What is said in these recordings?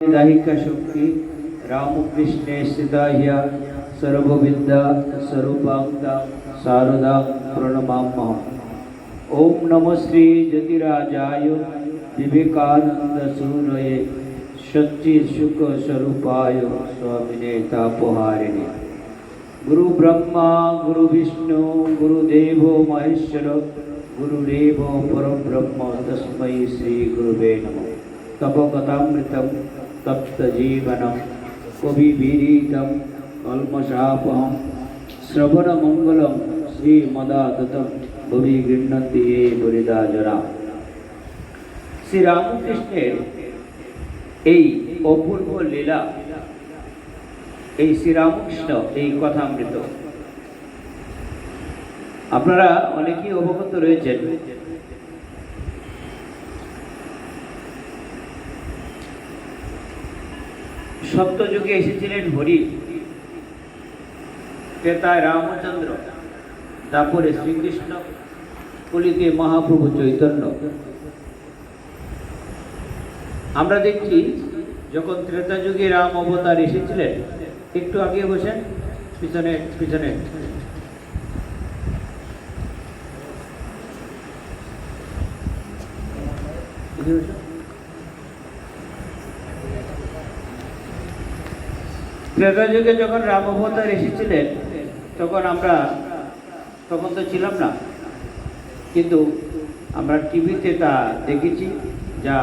विदाहिका शक्ति रामकृष्णे स्थिता ह्य सर्वविद्या स्वरूपांता शारदा प्रणमामः। ओम नमः श्री ज्योतिराजाय विवेकानंद सूरये सच्चिद सुख स्वरूपाय स्वामिने तापहारिणे। गुरु ब्रह्मा गुरु विष्णु गुरुदेव महेश्वर गुरुदेव परम ब्रह्म तस्मै श्री गुरुवे नमः। तपकथामृतं तप्त जीवनं कवि विरीतं कल्मषापहं श्रवण मंगलम श्री मदाततं भुवि गृह्णन्ति ये बुरिदा जना। श्री रामकृष्णेर এই অপূর্ব লীলা, এই শ্রীরামকৃষ্ণ এই কথামৃত আপনারা অনেকেই অবগত রয়েছেন। সত্যযুগে এসেছিলেন হরি, ত্রেতায় রামচন্দ্র, তারপরে শ্রীকৃষ্ণ, কলিতে মহাপ্রভু চৈতন্য। আমরা দেখছি যখন ত্রেতা যুগে রাম অবতার এসেছিলেন, একটু আগে বসেন, পিছনে পিছনে ত্রেতা যুগে যখন রাম অবতার এসেছিলেন তখন তখন তো ছিলাম না, কিন্তু আমরা টিভিতে তা দেখেছি। যা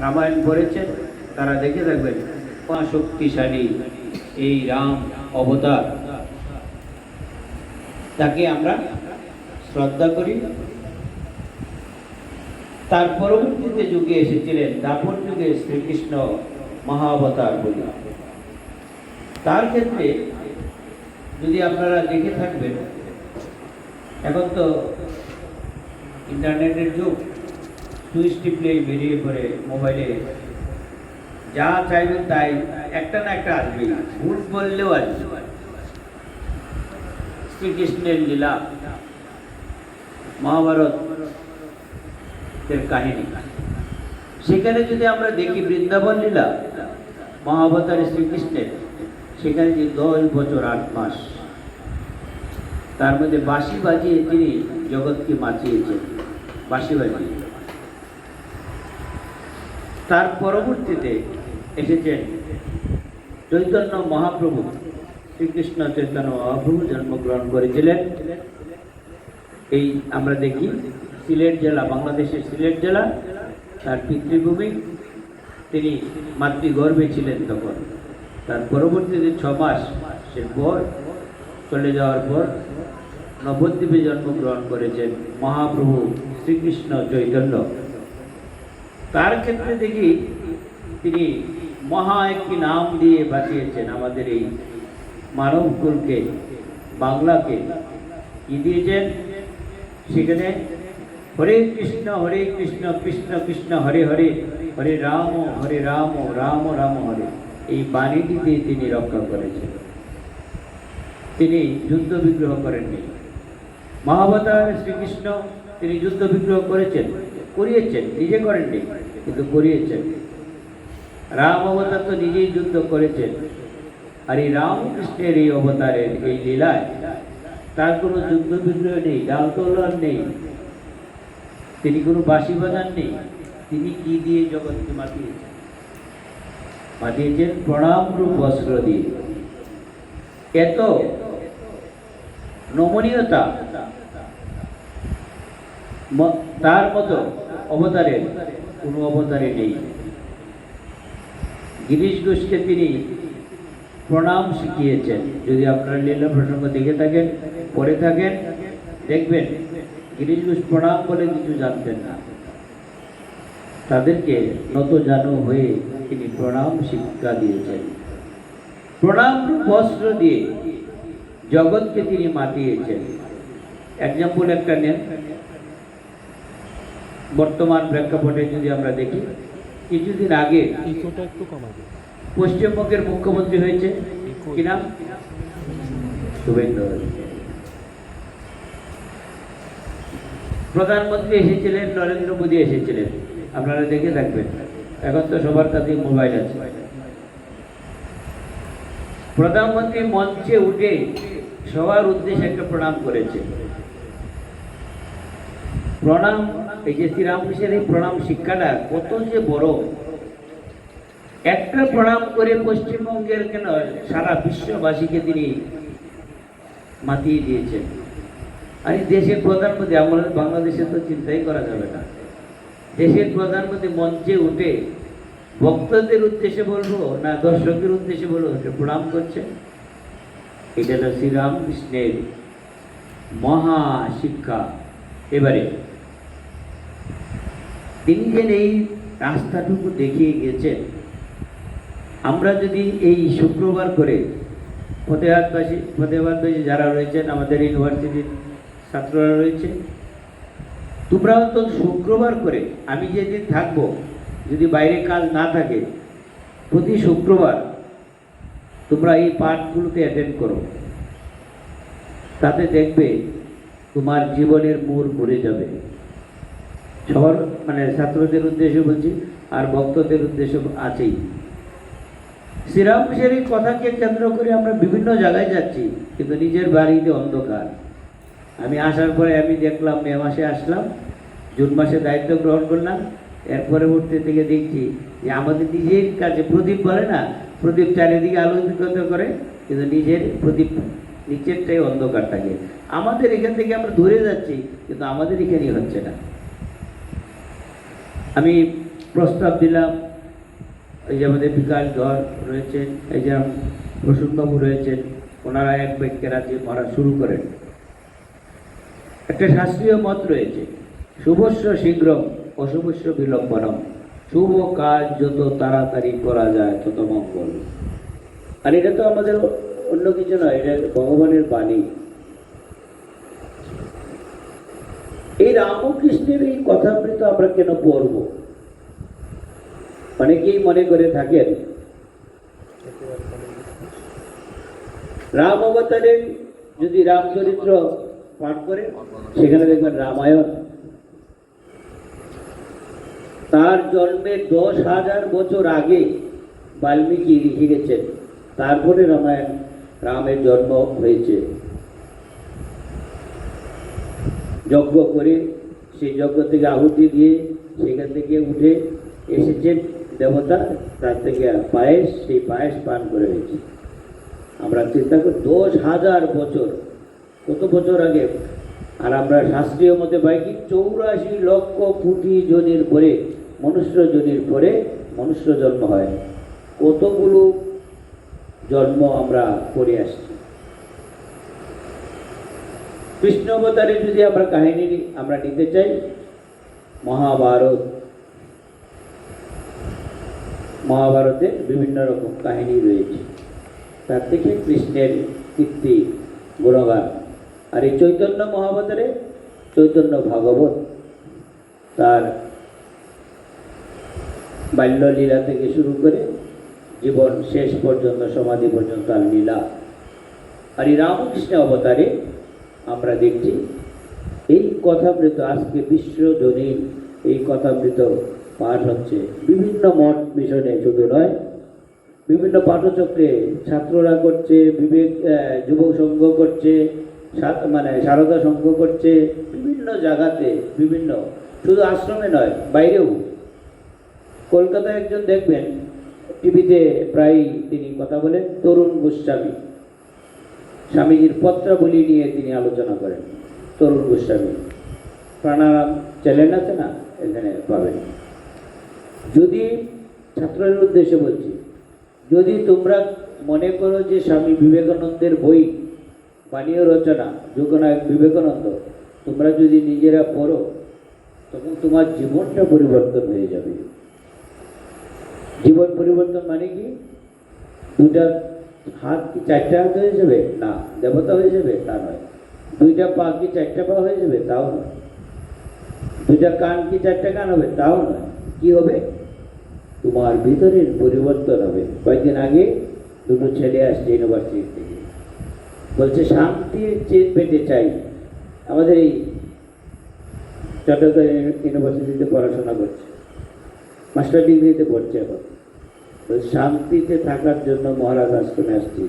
রামায়ণ পড়েছেন তারা দেখে থাকবেন, শক্তিশালী এই রাম অবতার, তাকে আমরা শ্রদ্ধা করি। তার পরবর্তীতে যুগে এসেছিলেন দ্বাপর যুগে শ্রীকৃষ্ণ মহাবতার বলি। তার ক্ষেত্রে যদি আপনারা দেখে থাকবেন, এখন তো ইন্টারনেটের যুগ, সুইচ টিপলে বেরিয়ে পড়ে মোবাইলে যা চাইবেন তাই একটা না একটা আসবে, ভুল বললেও আসবে। শ্রীকৃষ্ণের লীলা, মহাভারতের কাহিনী, সেখানে যদি আমরা দেখি বৃন্দাবন লীলা মহাবতারে শ্রীকৃষ্ণের, সেখানে যে 10 বছর 8 মাস, তার মধ্যে বাঁশি বাজিয়ে তিনি জগৎকে মাতিয়েছেন, বাঁশি বাজিয়ে। তার পরবর্তীতে এসেছেন চৈতন্য মহাপ্রভু। শ্রীকৃষ্ণ চৈতন্য মহাপ্রভু জন্মগ্রহণ করেছিলেন এই আমরা দেখি সিলেট জেলা, বাংলাদেশের সিলেট জেলা তার পিতৃভূমি। তিনি মাতৃগর্ভে ছিলেন তখন। তার পরবর্তীতে 6 মাস সে পর চলে যাওয়ার পর নবদ্বীপে জন্মগ্রহণ করেছেন মহাপ্রভু শ্রীকৃষ্ণ চৈতন্য। তার ক্ষেত্রে দেখি তিনি মহা একটি নাম দিয়ে বাঁচিয়েছেন আমাদের এই মানবকুলকে, বাংলাকে। কি দিয়েছেন সেখানে? হরে কৃষ্ণ কৃষ্ণ কৃষ্ণ হরে হরে, হরে রাম রাম রাম হরে। এই বাণীটি দিয়ে তিনি রক্ষা করেছেন। তিনি যুদ্ধ বিগ্রহ করেননি। মহাবতার শ্রীকৃষ্ণ তিনি যুদ্ধ বিগ্রহ করিয়েছেন, নিজে করেননি কিন্তু করিয়েছেন। রাম অবতার তো নিজেই যুদ্ধ করেছেন। আর এই রামকৃষ্ণের এই অবতারের এই লীলায় তার কোনো যুদ্ধ বিগ্রহ নেই, ডাল তলোয়ার নেই, তিনি কোনো বাঁশি বাজান নেই। তিনি কি দিয়ে জগৎকে মাতিয়েছেন? প্রণাম রূপ বস্ত্র দিয়ে। এত নমনীয়তা তার মতো অবতারের কোনো অবতারে নেই। গিরিশ ঘোষকে তিনি প্রণাম শিখিয়েছেন। যদি আপনারা লীলা প্রসঙ্গ দেখে থাকেন, পড়ে থাকেন, দেখবেন গিরিশ ঘোষ প্রণাম বলে কিছু জানতেন না। তাদেরকে নত জানু হয়ে তিনি প্রণাম শিক্ষা দিয়েছেন। প্রণাম বস্ত্র দিয়ে জগৎকে তিনি মাতিয়েছেন। এক্সাম্পল একটা নেন, বর্তমান প্রেক্ষাপটে যদি আমরা দেখি, কিছুদিন আগে পশ্চিমবঙ্গের মুখ্যমন্ত্রী হয়েছে, কি নাম? শুভেন্দু। প্রধানমন্ত্রী এসেছিলেন, নরেন্দ্র মোদী এসেছিলেন, আপনারা দেখে থাকবেন। এখন তো সবার কাছে মোবাইল আছে। প্রধানমন্ত্রী মঞ্চে উঠে সবার উদ্দেশ্যে একটা প্রণাম করেছে। প্রণাম, এই যে শ্রীরামকৃষ্ণের এই প্রণাম শিক্ষাটা কত যে বড়। একটা প্রণাম করে পশ্চিমবঙ্গের কেন সারা বিশ্ববাসীকে তিনি মাতিয়ে দিয়েছেন। আর এই দেশের প্রধানমন্ত্রী, আমাদের বাংলাদেশে তো চিন্তাই করা যাবে না, দেশের প্রধানমন্ত্রী মঞ্চে উঠে ভক্তদের উদ্দেশ্যে বলবো না দর্শকের উদ্দেশ্যে বলবো, এটা প্রণাম করছে। এটা হলো শ্রীরামকৃষ্ণের মহা শিক্ষা। এবারে তিনি যেন এই রাস্তাটুকু দেখিয়ে গেছেন, আমরা যদি এই শুক্রবার করে ফতেহাবাদবাসী যারা রয়েছেন, আমাদের ইউনিভার্সিটির ছাত্ররা রয়েছে, তোমরা তো শুক্রবার করে, আমি যেদিন থাকবো, যদি বাইরে কাজ না থাকে, প্রতি শুক্রবার তোমরা এই পাঠগুলোতে অ্যাটেন্ড করো। তাতে দেখবে তোমার জীবনের মোড় ঘুরে যাবে। সবার মানে ছাত্রদের উদ্দেশ্যে বলছি, আর ভক্তদের উদ্দেশ্য আছেই। শ্রীরামকৃষ্ণের এই কথাকে কেন্দ্র করে আমরা বিভিন্ন জায়গায় যাচ্ছি, কিন্তু নিজের বাড়িতে অন্ধকার। আমি আসার পরে আমি দেখলাম, মে মাসে আসলাম, জুন মাসে দায়িত্ব গ্রহণ করলাম, এর পরবর্তী থেকে দেখছি যে আমাদের নিজের কাছে প্রদীপ বলে না, প্রদীপ চারিদিকে আলোকিত করে, কিন্তু নিজের প্রদীপ নিচেরটাই অন্ধকার থাকে। আমাদের এখান থেকে আমরা দূরে যাচ্ছি, কিন্তু আমাদের এখানেই হচ্ছে না। আমি প্রস্তাব দিলাম, এই যে আমাদের বিকাশ ধর রয়েছেন, এই যে প্রসূনবাবু রয়েছেন, ওনারা এক ব্যক্তি রাজ্যে পড়া শুরু করেন। একটা শাস্ত্রীয় মত রয়েছে, শুভস্য শীঘ্রম অশুভস্য বিলম্বনম, শুভ কাজ যত তাড়াতাড়ি করা যায় তত মঙ্গল। আর এটা তো আমাদের অন্য কিছু নয়, এটা ভগবানের বাণী। এই রামকৃষ্ণের এই কথামৃত আমরা কেন পড়ব? অনেকেই মনে করে থাকেন রাম অবতারের যদি রামচরিত্র পাঠ করে, সেখানে দেখবেন রামায়ণ। তার জন্মের 10,000 বছর আগে বাল্মীকি লিখে গেছেন, তারপরে রামায়ণ, রামের জন্ম হয়েছে। যজ্ঞ করে, সেই যজ্ঞ থেকে আহুতি দিয়ে সেখান থেকে উঠে এসেছেন দেবতা, তার থেকে পায়েস, সেই পায়েস পান করে হয়েছে। আমরা চিন্তা করি 10,000 বছর, কত বছর আগে। আর আমরা শাস্ত্রীয় মতে পাই কি 84 লক্ষ কোটি জনের পরে, মনুষ্য জনের পরে মনুষ্য জন্ম হয়। কতগুলো জন্ম আমরা করে আসছি। কৃষ্ণ অবতারে যদি আমরা কাহিনী আমরা নিতে চাই, মহাভারতে বিভিন্ন রকম কাহিনী রয়েছে, তার থেকে কৃষ্ণের কীর্তি গুণগান। আর এই চৈতন্য মহাভারতে চৈতন্য ভাগবত, তার বাল্যলীলা থেকে শুরু করে জীবন শেষ পর্যন্ত, সমাধি পর্যন্ত তার লীলা। আর এই রামকৃষ্ণ অবতারে আমরা দেখছি এই কথামৃত, আজকে বিশ্বজনীন এই কথামৃত পাঠ হচ্ছে বিভিন্ন মঠ মিশনে, শুধু নয়, বিভিন্ন পাঠচক্রে ছাত্ররা করছে, যুব সংঘ করছে, মানে সারদা সংঘ করছে, বিভিন্ন জায়গাতে, বিভিন্ন, শুধু আশ্রমে নয়, বাইরেও। কলকাতায় একজন দেখবেন টিভিতে প্রায় তিনি কথা বলেন, তরুণ গোস্বামী, স্বামীজির পত্রাবলী নিয়ে তিনি আলোচনা করেন। তরুণ গোস্বামী প্রাণারাম চ্যানেল আছে না, এখানে পাবেন। যদি ছাত্রদের উদ্দেশ্যে বলছি, যদি তোমরা মনে করো যে স্বামী বিবেকানন্দের বই, বাণীয় রচনা, যোগনায়ক বিবেকানন্দ, তোমরা যদি নিজেরা পড়ো, তখন তোমার জীবনটা পরিবর্তন হয়ে যাবে। জীবন পরিবর্তন মানে কি? দুটা হাত কি 4টে হাত হয়ে যাবে? না। দেবতা হয়ে যাবে? তা নয়। 2টা পা কি 4টে পা হয়ে যাবে? তাও নয়। 2টা কান কি 4টে কান হবে? তাও নয়। কি হবে? তোমার ভিতরের পরিবর্তন হবে। কয়েকদিন আগে 2টো ছেলে আসছে ইউনিভার্সিটি থেকে, বলছে শান্তির চেত পেতে চাই। আমাদের এই চট্টগ্রাম ইউনিভার্সিটিতে পড়াশোনা করছে। মাস্টার ডিগ্রিতে পড়ছে এখন। তো শান্তিতে থাকার জন্য মহারাজ আশ্রমে আসছি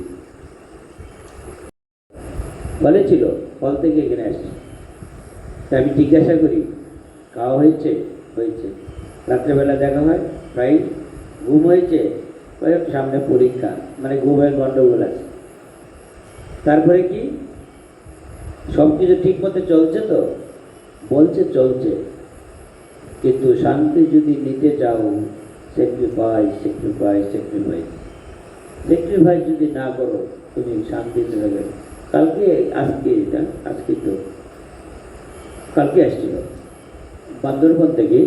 বলেছিল, ফল থেকে এখানে আসছি। তা আমি জিজ্ঞাসা করি, খাওয়া হয়েছে? হয়েছে। রাত্রেবেলা দেখা হয়, প্রায় ঘুম হয়েছে? সামনে পরীক্ষা, মানে ঘুমের গন্ডগোল আছে। তারপরে কি সব কিছু ঠিক মতো চলছে? তো বলছে চলছে, কিন্তু শান্তি যদি নিতে চাও স্যাক্রিফাইস স্যাক্রিফাইস স্যাক্রিফাইস স্যাক্রিফাইস যদি না করো তুমি শান্তিতে থাকবে। কালকে আজকে তো কালকে আসছিল বান্দরবন থেকে,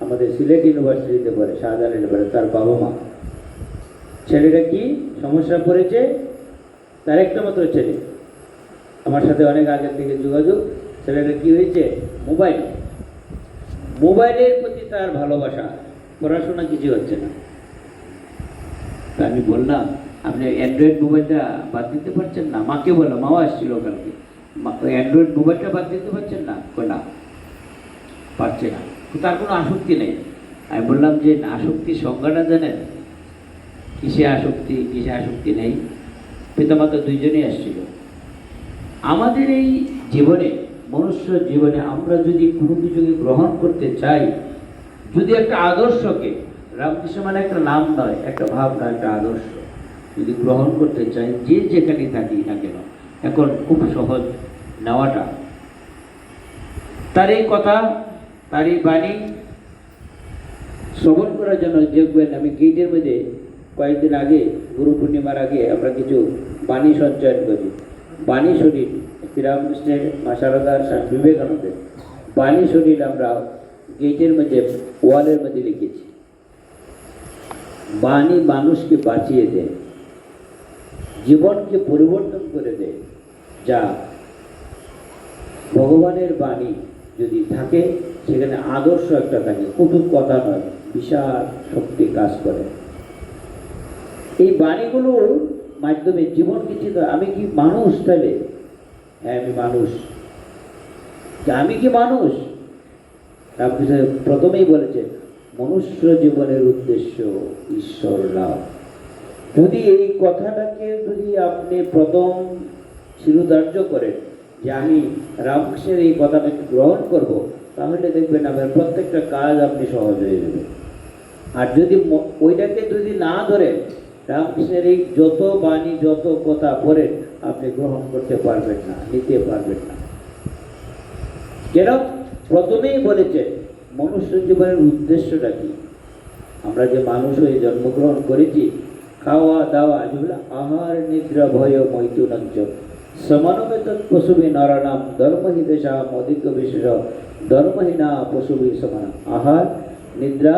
আমাদের সিলেট ইউনিভার্সিটিতে পড়ে, শাহজাহান ইউনিভার্সিটি, তার বাবা মা। ছেলেটা কি সমস্যা পড়েছে, তার একটা মাত্র ছেলে, আমার সাথে অনেক আগের থেকে যোগাযোগ। ছেলেটা কি হয়েছে, মোবাইলের প্রতি তার ভালোবাসা, পড়াশোনা কিছু হচ্ছে না। তা আমি বললাম, আপনি অ্যান্ড্রয়েড মোবাইলটা বাদ দিতে পারছেন না? মাকে বললাম, মাও আসছিল কালকে, অ্যান্ড্রয়েড মোবাইলটা বাদ দিতে পারছেন না? না, পারছে না। তার কোনো আসক্তি নেই। আমি বললাম যে আসক্তির সংজ্ঞাটা জানেন? কিসে আসক্তি নেই? পিতামাতা দুইজনেই আসছিল। আমাদের এই জীবনে, মনুষ্য জীবনে আমরা যদি কোনো কিছুকে গ্রহণ করতে চাই, যদি একটা আদর্শকে, রামকৃষ্ণ মানে একটা নাম নয়, একটা ভাবনা, একটা আদর্শ যদি গ্রহণ করতে চাই, যে যেখানে থাকি না কেন, এখন খুব সহজ নেওয়াটা। তার এই কথা, তার এই বাণী শ্রবণ করার জন্য দেখবেন, আমি গেটের মধ্যে কয়েকদিন আগে, গুরু পূর্ণিমার আগে আমরা কিছু বাণী সঞ্চয়ন করি। বাণী শরীর শ্রীরামকৃষ্ণের, মা শারদার, স্বামী বিবেকানন্দের বাণী শরীর আমরা গেটের মধ্যে, ওয়ালের মধ্যে লিখেছি। বাণী মানুষকে বাঁচিয়ে দেয়, জীবনকে পরিবর্তন করে দেয়। যা ভগবানের বাণী যদি থাকে, সেখানে আদর্শ একটা থাকে, কটু কথা নয়, বিশাল শক্তি কাজ করে। এই বাণীগুলোর মাধ্যমে জীবন কিছু। আমি কি মানুষ? তাহলে হ্যাঁ, আমি মানুষ। আমি কি মানুষ? রামকৃষ্ণ প্রথমেই বলেছে, মনুষ্য জীবনের উদ্দেশ্য ঈশ্বর লাভ। যদি এই কথাটাকে যদি আপনি প্রথম শিরোধার্য করেন যে আমি রামকৃষ্ণের এই কথাটাকে গ্রহণ করব, তাহলে দেখবেন আপনার প্রত্যেকটা কাজ আপনি সহজ হয়ে যাবে। আর যদি ওইটাকে যদি না ধরেন, রামকৃষ্ণের এই যত বাণী, যত কথা পড়েন, আপনি গ্রহণ করতে পারবেন না, নিতে পারবেন না। কেন? প্রথমেই বলেছে মনুষ্য জীবনের উদ্দেশ্যটা কি। আমরা যে মানুষ হয়ে জন্মগ্রহণ করেছি, খাওয়া দাওয়া, যেগুলো আহার নিদ্রা ভয় মৈথুনঞ্চ সমানবেত পশুবি নরনাম ধর্মহি দেশাম অধিক বিশেষ ধর্মহীনা পশুবি সমান। আহার, নিদ্রা,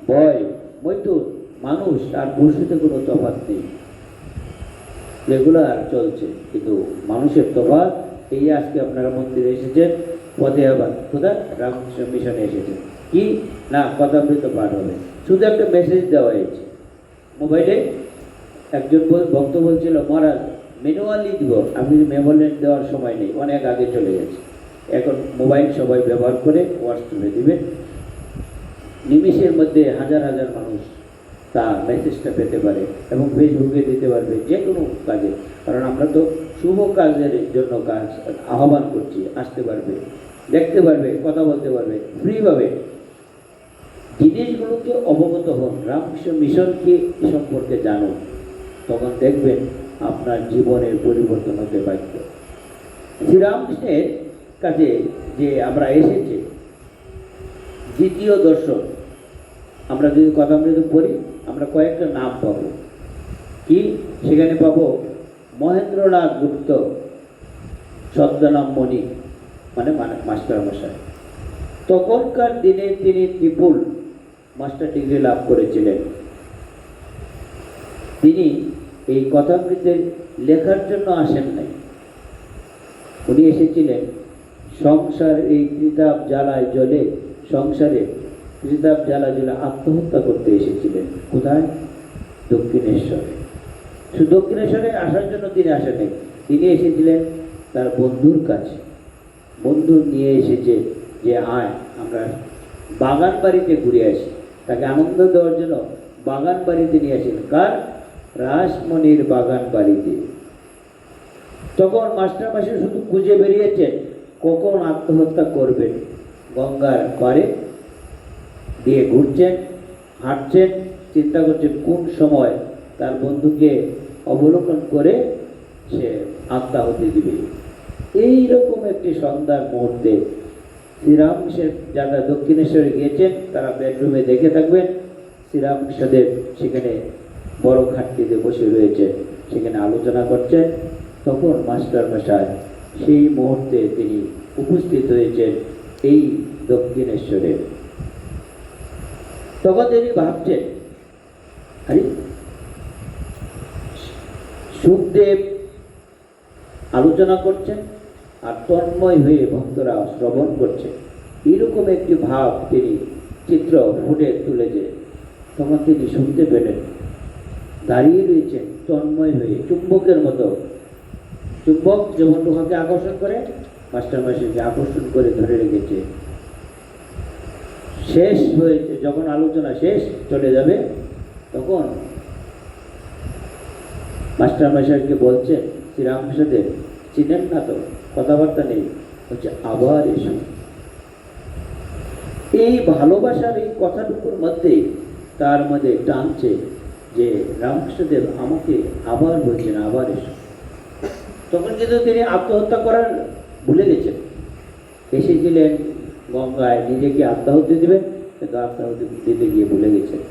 ভয়, মৈথুন, মানুষ আর পশুতে কোনো তফাৎ নেই, রেগুলার চলছে। কিন্তু মানুষের তফাৎ এই, আজকে আপনারা মন্দিরে এসেছেন, পথে আবার কোথায় রামকৃষ্ণ মিশনে এসেছেন, কি না কথামৃত পাঠ হবে, শুধু একটা মেসেজ দেওয়া হয়েছে মোবাইলে। একজন ভক্ত বলছিল, মহারাজ ম্যানুয়ালি দিব। আমি মেমোলেট দেওয়ার সময় নেই, অনেক আগে চলে গেছে। এখন মোবাইল সবাই ব্যবহার করে হোয়াটসঅ্যাপে দিবেন, নিমিষের মধ্যে হাজার হাজার মানুষ তার মেসেজটা পেতে পারে, এবং ফেসবুকে দিতে পারবে, যে কোনো কাজে। কারণ আমরা তো শুভ কাজের জন্য কাজ আহ্বান করছি, আসতে পারবে, দেখতে পারবে, কথা বলতে পারবে ফ্রিভাবে। জিনিসগুলোকে অবগত হন, রামকৃষ্ণ মিশনকে সম্পর্কে জানুন, তখন দেখবেন আপনার জীবনের পরিবর্তন হতে বাধ্য। শ্রীরামকৃষ্ণের কাছে যে আমরা এসেছি, দ্বিতীয় দর্শন, আমরা যদি কথামৃত পড়ি, আমরা কয়েকটা নাম পাবো। কি সেখানে পাবো? মহেন্দ্রনাথ গুপ্ত, ছদ্মনাম মণি, মানে মাস্টার মশাই। তখনকার দিনে তিনি ত্রিপুল মাস্টার ডিগ্রি লাভ করেছিলেন। তিনি এই কথামৃতের লেখার জন্য আসেন নাই, উনি এসেছিলেন সংসার এই ত্রিতাপ জ্বালায় জ্বলে, সংসারে ত্রিতাপ জ্বালা জ্বলে আত্মহত্যা করতে এসেছিলেন। কোথায়? দক্ষিণেশ্বরে। শুধু দক্ষিণেশ্বরে আসার জন্য তিনি আসেন নাই, তিনি এসেছিলেন তার বন্ধুর কাছে। বন্ধু নিয়ে এসেছে যে আয় আমরা বাগান বাড়িতে ঘুরে আসি। তাকে আনন্দ দেওয়ার জন্য বাগান বাড়িতে নিয়ে আসেন। কার? রাসমণির বাগান বাড়িতে। তখন মাস্টারমশাই শুধু খুঁজে বেরিয়েছেন কখন আত্মহত্যা করবেন। গঙ্গার পাড়ে দিয়ে ঘুরছেন, হাঁটছেন, চিন্তা করছেন কোন সময় তার বন্ধুকে অবলোকন করে সে আত্মাহুতি দিবে। এইরকম একটি সন্ধ্যার মুহূর্তে শ্রীরামকৃষ্ণের যারা দক্ষিণেশ্বরে গিয়েছেন তারা বেডরুমে দেখে থাকবেন, শ্রীরামকৃষ্ণদেব সেখানে বড় খাটটিতে বসে রয়েছে, সেখানে আলোচনা করছেন। তখন মাস্টারমশাই সেই মুহূর্তে তিনি উপস্থিত হয়েছেন এই দক্ষিণেশ্বরে। তখন তিনি ভাবছেন, আরে সুখদেব আলোচনা করছেন আর তন্ময় হয়ে ভক্তরা শ্রবণ করছে, এরকম একটি ভাব তিনি চিত্র ফুটে তুলেছে। তখন তিনি শুনতে পেলেন, দাঁড়িয়ে রয়েছেন তন্ময় হয়ে, চুম্বকের মতো। চুম্বক যেমন লোহাকে আকর্ষণ করে, মাস্টারমশাইকে আকর্ষণ করে ধরে রেখেছে। শেষ হয়েছে, যখন আলোচনা শেষ চলে যাবে, তখন মাস্টারমশাইকে বলছে শ্রীরামকৃষ্ণদেব, চিনেন না তো, কথাবার্তা নেই, বলছে আবার এসো। এই ভালোবাসার এই কথাটুকুর মধ্যে তার মধ্যে টানছে যে রামকৃষ্ণদেব আমাকে আবার বলছেন আবার এসো। তখন কিন্তু তিনি আত্মহত্যা করার ভুলে গেছেন। এসেছিলেন গঙ্গায় নিজেকে আত্মাহুতি দেবেন, কিন্তু আত্মাহুতি দিতে গিয়ে ভুলে গেছেন।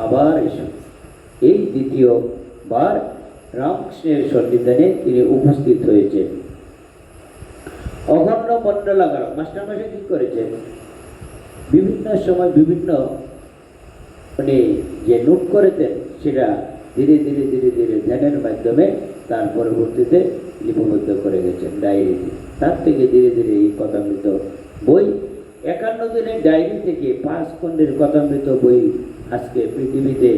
আবার এসো। এই দ্বিতীয়বার রামকৃষ্ণের সন্নিধানে তিনি উপস্থিত হয়েছেন। অখণ্ড মণ্ডলাকার মাস্টারমশাই কি করেছেন, বিভিন্ন সময় বিভিন্ন মানে যে নোট করেছেন সেটা ধীরে ধীরে ধীরে ধীরে ধ্যানের মাধ্যমে তার পরবর্তীতে লিপিবদ্ধ করে গেছেন ডায়েরিতে। তার থেকে ধীরে ধীরে এই কথামৃত বই 51 দিনের ডায়েরি থেকে 5 খণ্ডের কথামৃত বই আজকে পৃথিবীতে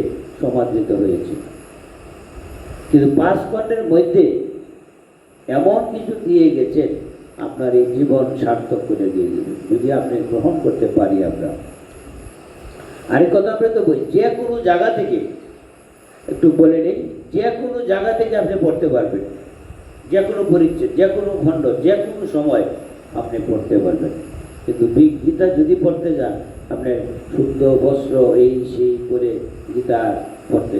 সমাদৃত হয়েছে। কিন্তু 5 খণ্ডের মধ্যে এমন কিছু দিয়ে গেছেন আপনার এই জীবন সার্থক করে দিয়ে দেবে, যদি আপনি গ্রহণ করতে পারি আমরা। আরেক কথামৃত বই যে কোনো জায়গা থেকে, একটু বলে নেই, যে কোনো জায়গা থেকে আপনি পড়তে পারবেন, যে কোনো পরিচ্ছেদ, যে কোনো খণ্ড, যে কোনো সময় আপনি পড়তে পারবেন। কিন্তু গীতা যদি পড়তে যান, আপনি শুদ্ধ বস্ত্র এই সেই করে গীতা পড়তে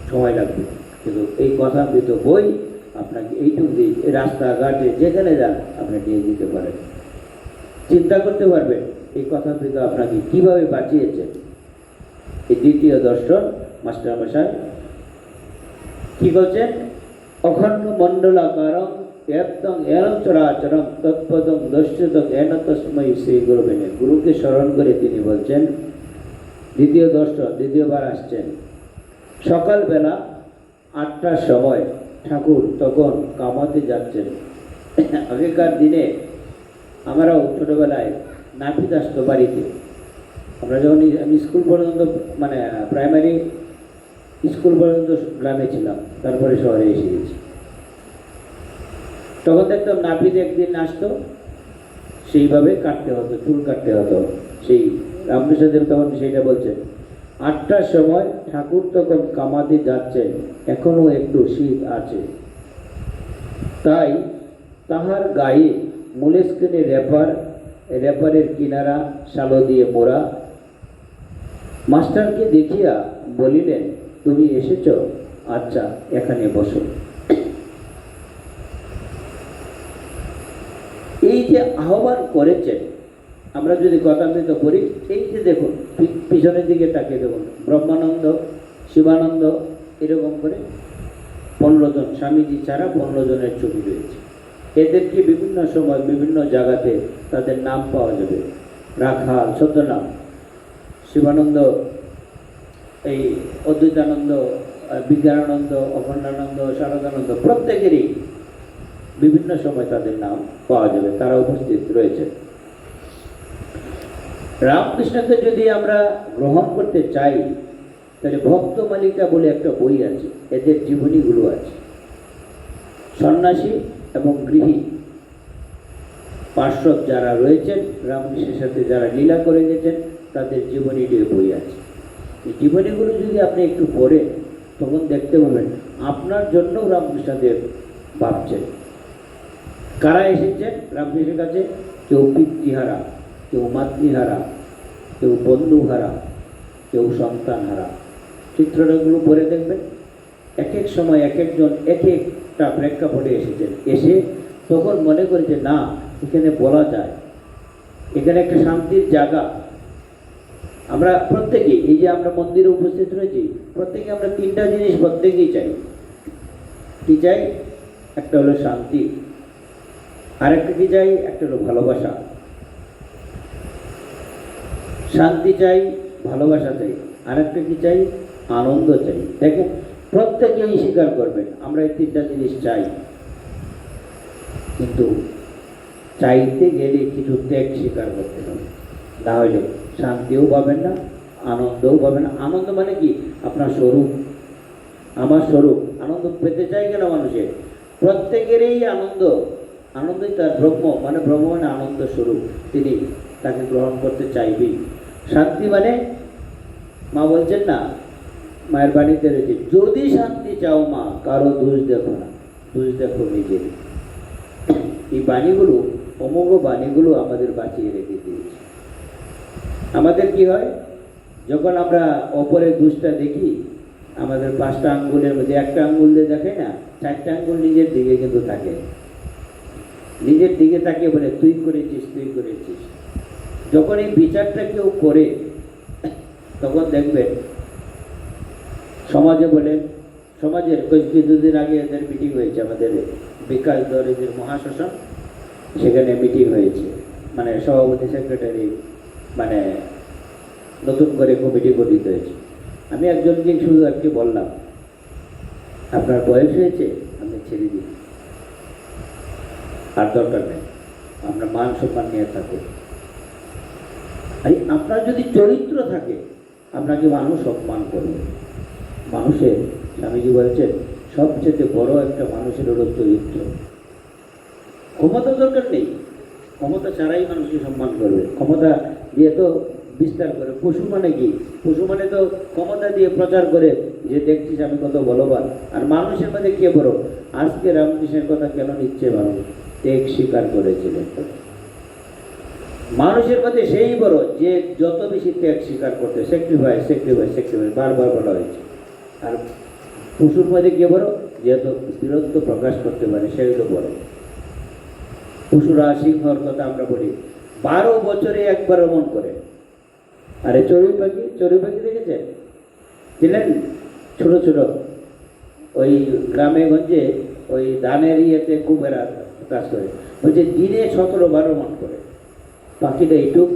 সময় লাগবে। কিন্তু এই কথামৃত বই আপনাকে এইটুকু দিয়ে রাস্তাঘাটে যেখানে যান আপনি নিয়ে যেতে পারেন, চিন্তা করতে পারবেন এই কথামৃত আপনাকে কিভাবে বাঁচিয়েছে। এই দ্বিতীয় দর্শন মাস্টারমশাই কি বলছেন, অখণ্ড মণ্ডলাকারং একদম এন চরাচরম তৎপদম দর্শিতং এন তস্মৈ শ্রী গুরুবে। গুরুকে স্মরণ করে তিনি বলছেন, দ্বিতীয় দর্শন দ্বিতীয়বার আসছেন। সকালবেলা 8টার সময় ঠাকুর তখন কামাতে যাচ্ছেন। আগেকার দিনে আমরাও ছোটোবেলায় নাপিত আসতো বাড়িতে। আমরা যখন আমি স্কুল পর্যন্ত মানে প্রাইমারি স্কুল পর্যন্ত গ্রামে ছিলাম, তারপরে শহরে এসে গেছি। তখন দেখতাম নাপিত একদিন আসতো, সেইভাবে কাটতে হতো, চুল কাটতে হতো। সেই রামকৃষ্ণদেব তখন সেইটা বলছেন, 8টার সময় ঠাকুর তখন কামাতে যাচ্ছেন, এখনো একটু শীত আছে, তাই তাহার গায়ে মোলেস্কিনে রেপারের কিনারা শালো দিয়ে মোড়া। মাস্টারকে দেখিয়া বলিলেন, তুমি এসেছ, আচ্ছা এখানে বসো। এই যে আহ্বান করেছেন, আমরা যদি কথামৃত করি, এই যে দেখুন পিছনের দিকে তাকিয়ে দেখুন, ব্রহ্মানন্দ, শিবানন্দ, এরকম করে 15 জন, স্বামীজি ছাড়া 15 জনের ছবি রয়েছে। এদেরকে বিভিন্ন সময় বিভিন্ন জায়গাতে তাদের নাম পাওয়া যাবে, রাখাল ছদ্মনাম। শিবানন্দ, এই অদ্বৈতানন্দ, বিজ্ঞানানন্দ, অখণ্ডানন্দ, শারদানন্দ, প্রত্যেকেরই বিভিন্ন সময় তাদের নাম পাওয়া যাবে, তারা উপস্থিত রয়েছে। রামকৃষ্ণকে যদি আমরা গ্রহণ করতে চাই, তাহলে ভক্ত মালিকা বলে একটা বই আছে, এদের জীবনীগুলো আছে। সন্ন্যাসী এবং গৃহী পার্শ্বদ যারা রয়েছেন, রামকৃষ্ণের সাথে যারা লীলা করে গেছেন, তাদের জীবনী নিয়ে বই আছে। এই জীবনীগুলো যদি আপনি একটু পড়েন তখন দেখতে পাবেন আপনার জন্য রামকৃষ্ণদেব ভাবছেন। কারা এসেছেন রামকৃষ্ণের কাছে? কেউ পিতৃহারা, কেউ মাতৃহারা, কেউ বন্ধুহারা, কেউ সন্তানহারা। চিত্রটাগুলো পড়ে দেখবেন, এক এক সময় এক একজন এক একটা প্রেক্ষাপটে এসেছেন। এসে তখন মনে করে যে না, এখানে বলা যায়, এখানে একটা শান্তির জায়গা। আমরা প্রত্যেকেই, এই যে আমরা মন্দিরে উপস্থিত রয়েছি, প্রত্যেকে আমরা তিনটা জিনিস প্রত্যেকেই চাই। কি চাই? একটা হলো শান্তি, আরেকটা কি চাই? একটা হলো ভালোবাসা। শান্তি চাই, ভালোবাসা চাই, আরেকটা কি চাই? আনন্দ চাই। দেখেন, প্রত্যেকেই স্বীকার করবেন আমরা এই তিনটা জিনিস চাই, কিন্তু চাইতে গেলে কিছু ত্যাগ স্বীকার করতে হবে, না হলে শান্তিও পাবেন না, আনন্দও পাবেন না। আনন্দ মানে কি? আপনার স্বরূপ, আমার স্বরূপ। আনন্দ পেতে চাই কেন মানুষের? প্রত্যেকেরই আনন্দ, আনন্দই তার ব্রহ্ম, মানে ব্রহ্ম মানে আনন্দ স্বরূপ, তিনি তাকে গ্রহণ করতে চাইবেই। শান্তি মানে মা বলছেন না, মায়ের বাণীতে রয়েছে, যদি শান্তি চাও মা, কারো দোষ দেখো না, দোষ দেখো নিজের। এই বাণীগুলো, অমোঘ বাণীগুলো আমাদের বাঁচিয়ে রেখে দিয়েছে। আমাদের কি হয়, যখন আমরা অপরের দোষটা দেখি, আমাদের 5টা আঙ্গুলের মধ্যে একটা আঙ্গুল দিয়ে দেখে না, 4টা আঙ্গুল নিজের দিকে কিন্তু থাকে, নিজের দিকে তাকে বলে তুই করেছিস, তুই করেছিস। যখন এই বিচারটা কেউ করে, তখন দেখবেন সমাজে বলেন, সমাজের কিছুদিন আগে এদের মিটিং হয়েছে, আমাদের বিকাশ দরের মহাশাসন, সেখানে মিটিং হয়েছে, মানে সভাপতি সেক্রেটারি, মানে নতুন করে কমিটি গঠিত হয়েছে। আমি একজনকে শুধু একটি বললাম, আপনার বয়স হয়েছে, আপনি ছেড়ে দিন, আর দরকার নেই, আমরা মান সম্মান নিয়ে থাকুন। আপনার যদি চরিত্র থাকে, আপনাকে মানুষ সম্মান করবে। মানুষের, স্বামীজি বলছেন, সবচেয়ে বড় একটা মানুষের হলো চরিত্র। ক্ষমতা দরকার নেই, ক্ষমতা ছাড়াই মানুষকে সম্মান করবে, ক্ষমতা দিয়ে তো বিস্তার করে। পশু মানে কি? পশু মানে তো ক্ষমতা দিয়ে প্রচার করে যে দেখছিস আমি কত বলবান। আর মানুষের মধ্যে কে বড়? আজকে রামকৃষ্ণের কথা কেন নিচ্ছে মানুষ? ত্যাগ স্বীকার করেছিলেন। মানুষের মধ্যে সেই বড় যে যত বেশি ত্যাগ স্বীকার করতে, স্যাক্রিফাইস স্যাক্রিফাইস স্যাক্রিফাইস বারবার বলা হয়েছে। আর পশুর মধ্যে কে বড়? যেহেতু বীরত্ব প্রকাশ করতে পারে, সেই হলো বড়। পশুরা, সিংহর কথা আমরা বলি, 12 বছরে একবার ভ্রমণ করে। আরে চড়ুই পাখি, চড়ুই পাখি দেখেছেন? ছিলেন ছোট ছোট, ওই গ্রামে গঞ্জে ওই ধানের ইয়েতে কুবেরা কাজ করে, বলছে দিনে 17-12 ভ্রমণ করে। পাখিটা এইটুক,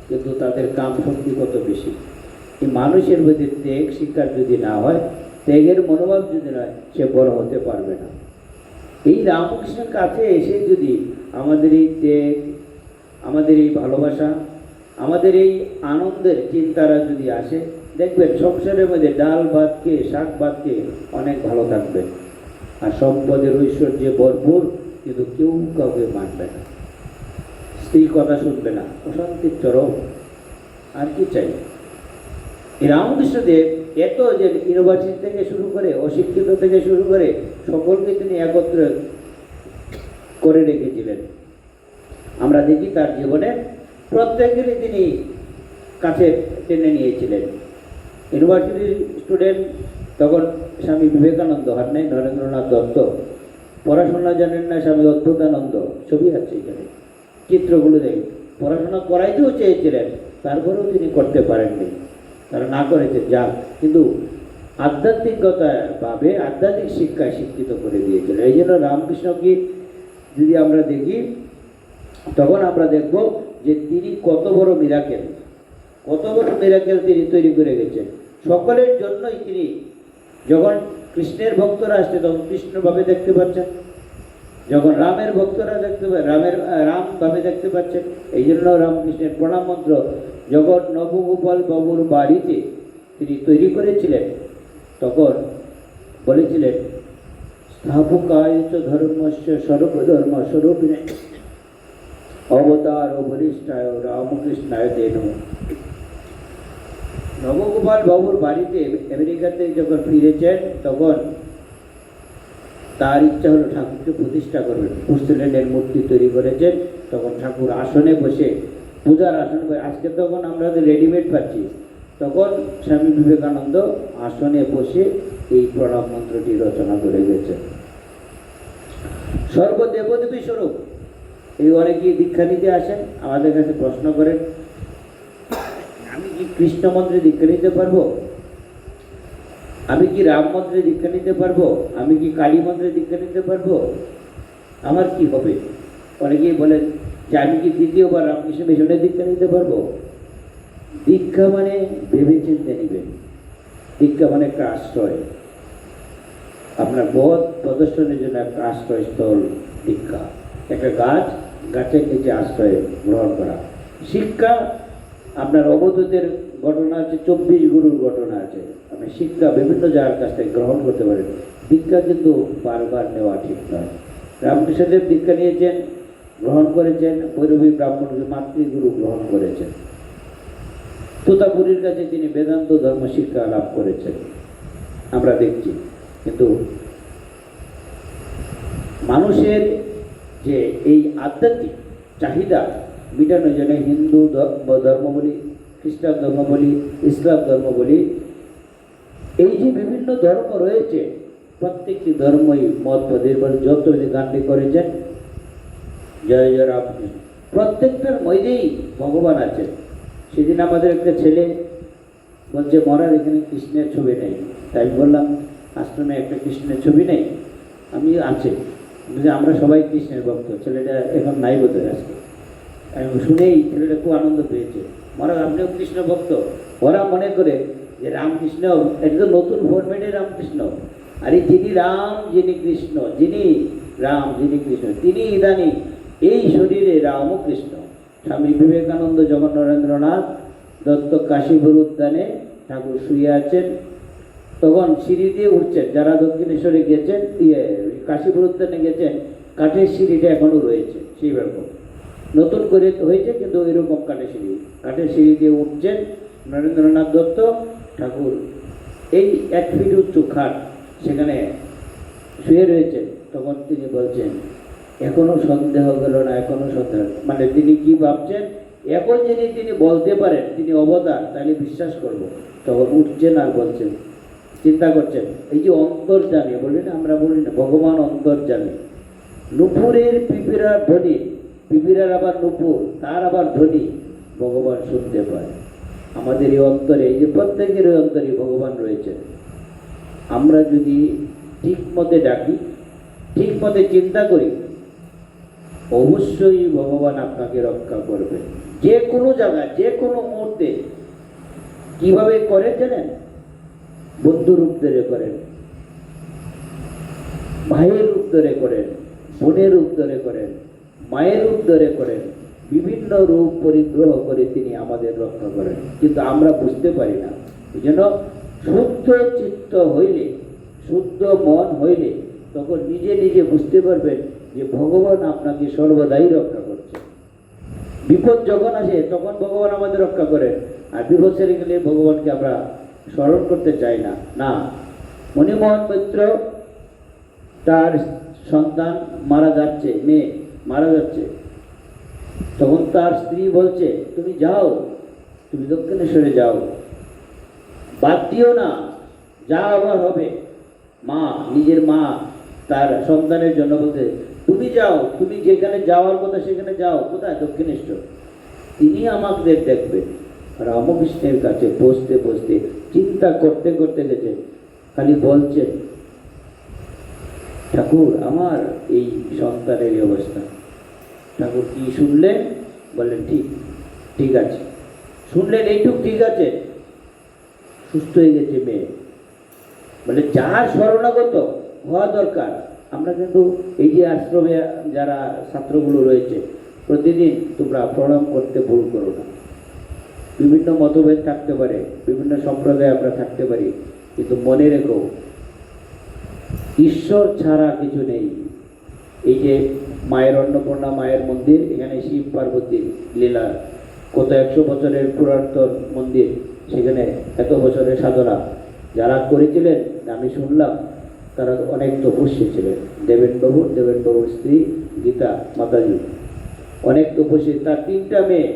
কিন্তু তাদের কাম শক্তি কত বেশি। এই মানুষের মধ্যে ত্যাগ শিক্ষার যদি না হয়, ত্যাগের মনোভাব যদি নয়, সে বড় হতে পারবে না। এই রামকৃষ্ণের কাছে এসে যদি আমাদের এই ত্যাগ, আমাদের এই ভালোবাসা, আমাদের এই আনন্দের চিন্তারা যদি আসে, দেখবেন সংসারের মধ্যে ডাল ভাত খেয়ে, শাক ভাত খেয়ে অনেক ভালো থাকবে। আর সম্পদের ঐশ্বর্যে ভরপুর, কিন্তু কেউ কাউকে মানবে না, স্ত্রীর কথা শুনবে না, অশান্তির চরম। আর কি চাই? এই রামকৃষ্ণদেব এত যে ইউনিভার্সিটি থেকে শুরু করে, অশিক্ষিত থেকে শুরু করে, সকলকে তিনি একত্র করে রেখেছিলেন। আমরা দেখি তার জীবনে প্রত্যেকেরই তিনি কাছে টেনে নিয়েছিলেন। ইউনিভার্সিটির স্টুডেন্ট তখন স্বামী বিবেকানন্দ, হার নেই নরেন্দ্রনাথ দত্ত, পড়াশোনা জানেন না স্বামী অদ্ভুতানন্দ, ছবি আছে এখানে, চিত্রগুলো দেখি। পড়াশোনা করাইতেও চেয়েছিলেন, তারপরেও তিনি করতে পারেননি, তারা না করেছে যাক, কিন্তু আধ্যাত্মিকতা ভাবে আধ্যাত্মিক শিক্ষায় শিক্ষিত করে দিয়েছিলেন। এই জন্য রামকৃষ্ণকে যদি আমরা দেখি, তখন আমরা দেখব যে তিনি কত বড় মিরাকেল, কত বড় মিরাকেল তিনি তৈরি করে গেছেন সকলের জন্যই। তিনি যখন কৃষ্ণের ভক্তরা আসছে, তখন কৃষ্ণভাবে দেখতে পাচ্ছেন, যখন রামের ভক্তরা দেখতে রাম ভাবে দেখতে পাচ্ছেন। এই জন্য রামকৃষ্ণের প্রণাম মন্ত্র যখন নবগোপাল বাবুর বাড়িতে তিনি তৈরি করেছিলেন, তখন বলেছিলেন, স্থাপকায় চ ধর্মস্য সর্বধর্ম স্বরূপিণে অবতার ও বরিষ্ঠায় রামকৃষ্ণায় তে নমঃ। নবগোপাল বাবুর বাড়িতে আমেরিকাতে যখন ফিরেছেন তখন তার ইচ্ছা হলো ঠাকুরকে প্রতিষ্ঠা করবেন। পোর্সেলেনের মূর্তি তৈরি করেছেন। তখন ঠাকুর আসনে বসে, পূজার আসনে বসে, আজকে তখন আমরা রেডিমেড পাচ্ছি, তখন স্বামী বিবেকানন্দ আসনে বসে এই প্রণব মন্ত্রটি রচনা করে গেছেন। সর্বদেবদেবী স্বরূপ। এই অনেকেই দীক্ষা নিতে আসেন, আমাদের কাছে প্রশ্ন করেন, আমি কি কৃষ্ণ মন্ত্রে দীক্ষা নিতে পারবো? আমি কি রাম মন্ত্রে দীক্ষা নিতে পারবো? আমি কি কালী মন্ত্রে দীক্ষা নিতে পারবো? আমার কি হবে? অনেকেই বলেন যে আমি কি দ্বিতীয়বার রামকৃষ্ণ মিশনে দীক্ষা নিতে পারবো? দীক্ষা মানে ভেবে চিন্তে নিবেন। দীক্ষা মানে একটা আশ্রয়, আপনার বোধ প্রদর্শনের জন্য একটা আশ্রয়স্থল দীক্ষা। একটা গাছের নিচে আশ্রয় গ্রহণ করা। শিক্ষা, আপনার অবধূতের ঘটনা আছে, 24 গুরুর ঘটনা আছে। আপনি শিক্ষা বিভিন্ন জায়গার কাছ থেকে গ্রহণ করতে পারেন। দীক্ষা কিন্তু বারবার নেওয়া ঠিক নয়। রামকৃষ্ণদেব দীক্ষা নিয়েছেন, গ্রহণ করেছেন, ভৈরবী ব্রাহ্মণ মাতৃগুরু গ্রহণ করেছেন। তোতাপুরীর কাছে তিনি বেদান্ত ধর্ম শিক্ষা লাভ করেছেন, আমরা দেখছি। কিন্তু মানুষের যে এই আধ্যাত্মিক চাহিদা মেটানোর জন্য হিন্দু ধর্ম বলি, খ্রিস্টান ধর্ম বলি, ইসলাম ধর্ম বলি, এই যে বিভিন্ন ধর্ম রয়েছে, প্রত্যেকটি ধর্মই মত নির্ভর যত গানটি করেছেন জয় জয় রামকৃষ্ণ, প্রত্যেকটার মধ্যেই ভগবান আছেন। সেদিন আমাদের একটা ছেলে বলছে, মহারাজ এখানে কৃষ্ণের ছবি নেই। তাই আমি বললাম, আশ্রমে একটা কৃষ্ণের ছবি নেই? আমি আছে। আমরা সবাই কৃষ্ণের ভক্ত। ছেলেটা এখন নাই বোধহয় আজকে। আমি শুনেই ছেলেটা খুব আনন্দ পেয়েছে। মহারাজ আপনিও কৃষ্ণ ভক্ত? ওরা মনে করে যে রামকৃষ্ণ এটা তো নতুন ফরম্যাটে রামকৃষ্ণ। আরে যিনি রাম, যিনি কৃষ্ণ, যিনি রাম, যিনি কৃষ্ণ, তিনি ইদানিং এই শরীরে রাম ও কৃষ্ণ। স্বামী বিবেকানন্দ যখন নরেন্দ্রনাথ দত্ত কাশীপুর উদ্যানে ঠাকুর শুয়ে আছেন, তখন সিঁড়ি দিয়ে উঠছেন। যারা দক্ষিণেশ্বরে গেছেন, কাশীপুর উদ্যানে গেছেন, কাঠের সিঁড়িটা এখনো রয়েছে সেইরকম, নতুন করে হয়েছে কিন্তু এরকম কাঠের সিঁড়ি দিয়ে উঠছেন নরেন্দ্রনাথ দত্ত ঠাকুর। এই 1 ফিট উঁচু খাট, সেখানে শুয়ে রয়েছেন। তখন তিনি বলছেন, এখনো সন্দেহ গেল না, এখনো সন্দেহ, মানে তিনি কি ভাবছেন, এখন যিনি তিনি বলতে পারেন তিনি অবতার, তাহলে বিশ্বাস করব। তখন উঠছেন আর বলছেন, চিন্তা করছেন, এই যে অন্তর্যামী বলি না, আমরা বলি না ভগবান অন্তর্যামী। নুপুরের পিপিরার ধ্বনি, পিপিরার আবার নুপুর, তার আবার ধ্বনি ভগবান শুনতে পায়। আমাদের এই অন্তরে, এই যে প্রত্যেকের ওই অন্তরে ভগবান রয়েছে। আমরা যদি ঠিক মতে ডাকি, ঠিক মতে চিন্তা করি, অবশ্যই ভগবান আপনাকে রক্ষা করবে। যে কোনো জায়গায়, যে কোনো মুহূর্তে। কিভাবে করে জানেন? বন্ধু রূপ ধরে করেন, ভাইয়ের রূপ ধরে করেন, বোনের রূপ ধরে করেন, মায়ের রূপ ধরে করেন, বিভিন্ন রূপ পরিগ্রহ করে তিনি আমাদের রক্ষা করেন, কিন্তু আমরা বুঝতে পারি না। এই জন্য শুদ্ধ চিত্ত হইলে, শুদ্ধ মন হইলে, তখন নিজে নিজে বুঝতে পারবেন যে ভগবান আপনাকে সর্বদাই রক্ষা করছে। বিপদ যখন আসে তখন ভগবান আমাদের রক্ষা করেন, আর বিপদ সেরে গেলে ভগবানকে আমরা স্মরণ করতে চাই না। না, মণিমোহন মিত্র, তার সন্তান মারা যাচ্ছে, মেয়ে মারা যাচ্ছে, তখন তার স্ত্রী বলছে, তুমি যাও, তুমি দক্ষিণেশ্বরে যাও, বাদ দিও না, যা আবার হবে। মা, নিজের মা তার সন্তানের জন্য বলতে, তুমি যাও, তুমি যেখানে যাওয়ার কথা সেখানে যাও। কোথায়? দক্ষিণেশ্বর। তিনি আমাদের দেখবেন। রামকৃষ্ণের কাছে বসতে বসতে চিন্তা করতে করতে গেছে, খালি বলছেন, ঠাকুর আমার এই সন্তানের এই অবস্থা। ঠাকুর কি শুনলেন? বললেন, ঠিক আছে। শুনলেন এইটুক, ঠিক আছে, সুস্থ হয়ে গেছে মেয়ে। বলে যার শরণাগত হওয়া দরকার। আমরা কিন্তু এই যে আশ্রমে যারা ছাত্রগুলো রয়েছে, প্রতিদিন তোমরা প্রণাম করতে ভুল করো না। বিভিন্ন মতভেদ থাকতে পারে, বিভিন্ন সম্প্রদায়ে আমরা থাকতে পারি, কিন্তু মনে রেখো ঈশ্বর ছাড়া কিছু নেই। এই যে মায়ের অন্নপূর্ণা মায়ের মন্দির, এখানে শিব পার্বতীর লীলা, কত 100 বছরের পুরাতন মন্দির, সেখানে এত বছরের সাধনা যারা করেছিলেন আমি শুনলাম তারা অনেক তপস্বী ছিলেন। দেবেনবাবুর স্ত্রী গীতা মাতাজি অনেক তপস্বী। তার 3টা মেয়ে,